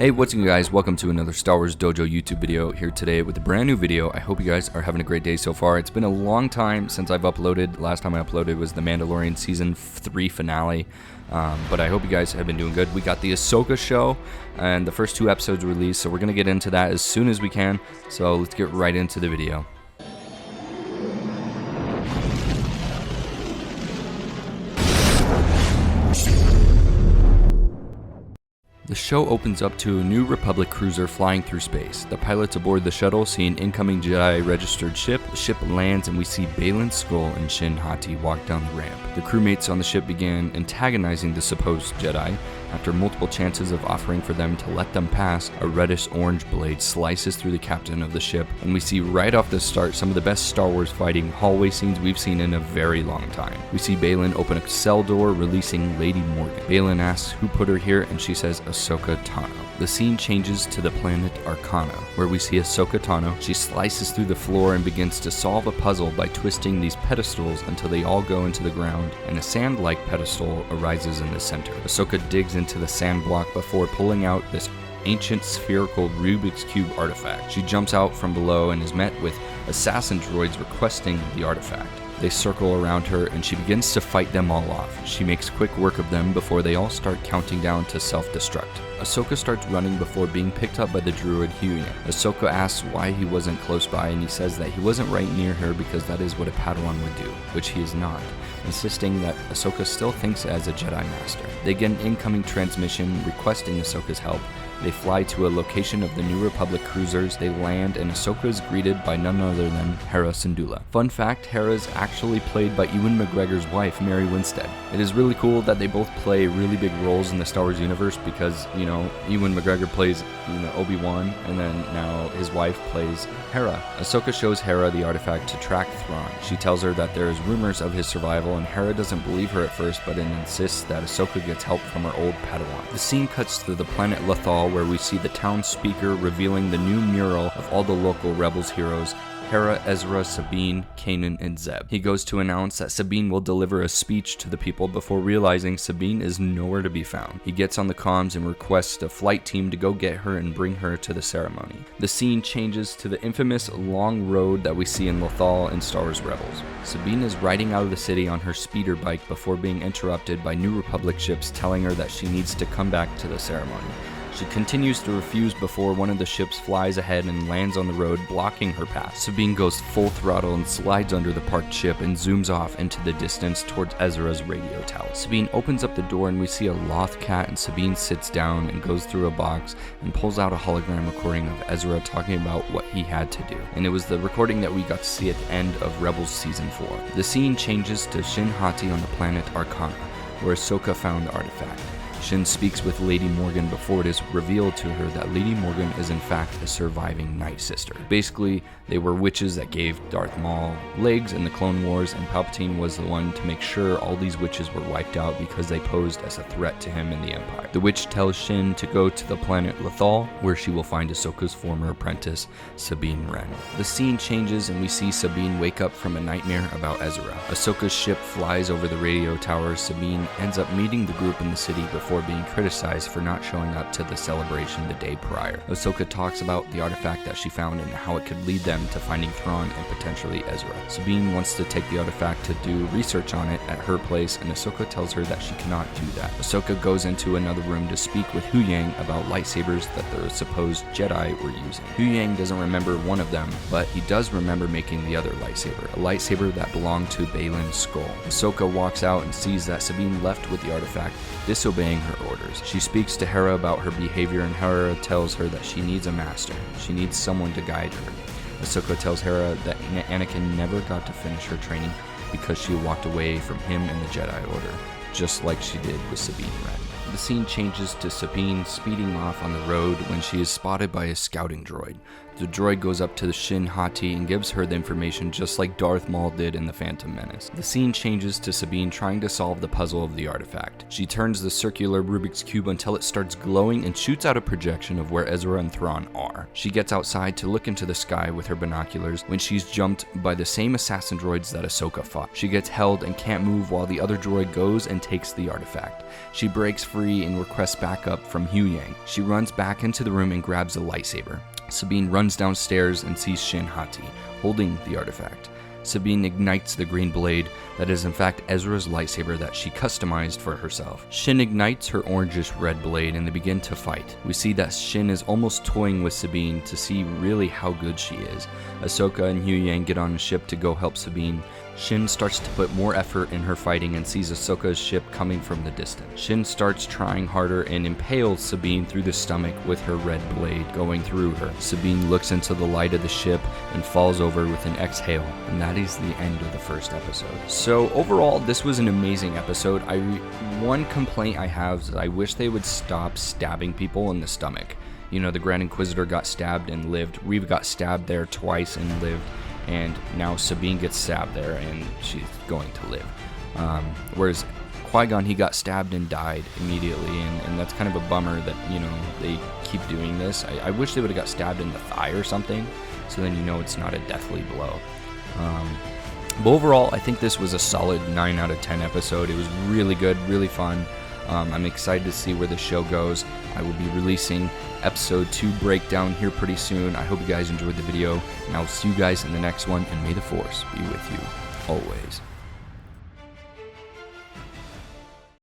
Hey, what's up you guys? Welcome to another Star Wars Dojo YouTube video here today with a brand new video. I hope you guys are having a great day so far. It's been a long time since I've uploaded. Last time I uploaded was the Mandalorian Season 3 finale, but I hope you guys have been doing good. We got the Ahsoka show and the first 2 episodes released, so we're going to get into that as soon as we can. So let's get right into the video. The show opens up to a New Republic cruiser flying through space. The pilots aboard the shuttle see an incoming Jedi-registered ship. The ship lands and we see Baylan Skoll and Shin Hati walk down the ramp. The crewmates on the ship begin antagonizing the supposed Jedi. After multiple chances of offering for them to let them pass, a reddish-orange blade slices through the captain of the ship, and we see right off the start some of the best Star Wars fighting hallway scenes we've seen in a very long time. We see Baylan open a cell door, releasing Lady Morgan. Baylan asks who put her here, and she says Ahsoka Tano. The scene changes to the planet Arcana, where we see Ahsoka Tano. She slices through the floor and begins to solve a puzzle by twisting these pedestals until they all go into the ground, and a sand-like pedestal arises in the center. Ahsoka digs into the sand block before pulling out this ancient spherical Rubik's Cube artifact. She jumps out from below and is met with assassin droids requesting the artifact. They circle around her and she begins to fight them all off. She makes quick work of them before they all start counting down to self-destruct. Ahsoka starts running before being picked up by the druid Huyang. Ahsoka asks why he wasn't close by, and he says that he wasn't right near her because that is what a Padawan would do, which he is not, insisting that Ahsoka still thinks as a Jedi Master. They get an incoming transmission requesting Ahsoka's help. They fly to a location of the New Republic cruisers. They land and Ahsoka is greeted by none other than Hera Syndulla. Fun fact, Hera is actually played by Ewan McGregor's wife, Mary Winstead. It is really cool that they both play really big roles in the Star Wars universe because, Ewan McGregor plays, Obi-Wan, and then now his wife plays Hera. Ahsoka shows Hera the artifact to track Thrawn. She tells her that there is rumors of his survival, and Hera doesn't believe her at first, but then insists that Ahsoka gets help from her old Padawan. The scene cuts to the planet Lothal, where we see the town speaker revealing the new mural of all the local Rebels heroes: Hera, Ezra, Sabine, Kanan, and Zeb. He goes to announce that Sabine will deliver a speech to the people before realizing Sabine is nowhere to be found. He gets on the comms and requests a flight team to go get her and bring her to the ceremony. The scene changes to the infamous long road that we see in Lothal in Star Wars Rebels. Sabine is riding out of the city on her speeder bike before being interrupted by New Republic ships telling her that she needs to come back to the ceremony. She continues to refuse before one of the ships flies ahead and lands on the road, blocking her path. Sabine goes full throttle and slides under the parked ship and zooms off into the distance towards Ezra's radio tower. Sabine opens up the door and we see a Loth cat, and Sabine sits down and goes through a box and pulls out a hologram recording of Ezra talking about what he had to do. And it was the recording that we got to see at the end of Rebels Season 4. The scene changes to Shin Hati on the planet Arcana, where Ahsoka found the artifact. Shin speaks with Lady Morgan before it is revealed to her that Lady Morgan is in fact a surviving Night Sister. Basically, they were witches that gave Darth Maul legs in the Clone Wars, and Palpatine was the one to make sure all these witches were wiped out because they posed as a threat to him and the Empire. The witch tells Shin to go to the planet Lothal, where she will find Ahsoka's former apprentice, Sabine Wren. The scene changes and we see Sabine wake up from a nightmare about Ezra. Ahsoka's ship flies over the radio tower. Sabine ends up meeting the group in the city before being criticized for not showing up to the celebration the day prior. Ahsoka talks about the artifact that she found and how it could lead them to finding Thrawn and potentially Ezra. Sabine wants to take the artifact to do research on it at her place, and Ahsoka tells her that she cannot do that. Ahsoka goes into another room to speak with Huyang about lightsabers that the supposed Jedi were using. Huyang doesn't remember one of them, but he does remember making the other lightsaber, a lightsaber that belonged to Baylan Skoll. Ahsoka walks out and sees that Sabine left with the artifact, disobeying her orders. She speaks to Hera about her behavior, and Hera tells her that she needs a master. She needs someone to guide her. Ahsoka tells Hera that Anakin never got to finish her training because she walked away from him and the Jedi Order, just like she did with Sabine Wren. The scene changes to Sabine speeding off on the road when she is spotted by a scouting droid. The droid goes up to the Shin Hati and gives her the information just like Darth Maul did in The Phantom Menace. The scene changes to Sabine trying to solve the puzzle of the artifact. She turns the circular Rubik's Cube until it starts glowing and shoots out a projection of where Ezra and Thrawn are. She gets outside to look into the sky with her binoculars when she's jumped by the same assassin droids that Ahsoka fought. She gets held and can't move while the other droid goes and takes the artifact. She breaks free and requests backup from Huyang. She runs back into the room and grabs a lightsaber. Sabine runs downstairs and sees Shin Hati holding the artifact. Sabine ignites the green blade that is in fact Ezra's lightsaber that she customized for herself. Shin ignites her orangish red blade and they begin to fight. We see that Shin is almost toying with Sabine to see really how good she is. Ahsoka and Huyang get on a ship to go help Sabine. Shin starts to put more effort in her fighting and sees Ahsoka's ship coming from the distance. Shin starts trying harder and impales Sabine through the stomach with her red blade going through her. Sabine looks into the light of the ship and falls over with an exhale, and that is the end of the first episode. So overall, this was an amazing episode. One complaint I have is I wish they would stop stabbing people in the stomach. You know, the Grand Inquisitor got stabbed and lived. Reeve got stabbed there twice and lived. And now Sabine gets stabbed there and she's going to live. Whereas Qui-Gon, he got stabbed and died immediately, and that's kind of a bummer that, you know, they keep doing this. I wish they would have got stabbed in the thigh or something, so then you know it's not a deathly blow. But overall, I think this was a solid 9 out of 10 episode. It was really good, really fun. I'm excited to see where the show goes. I will be releasing episode 2 breakdown here pretty soon. I hope you guys enjoyed the video, and I will see you guys in the next one, and may the Force be with you always.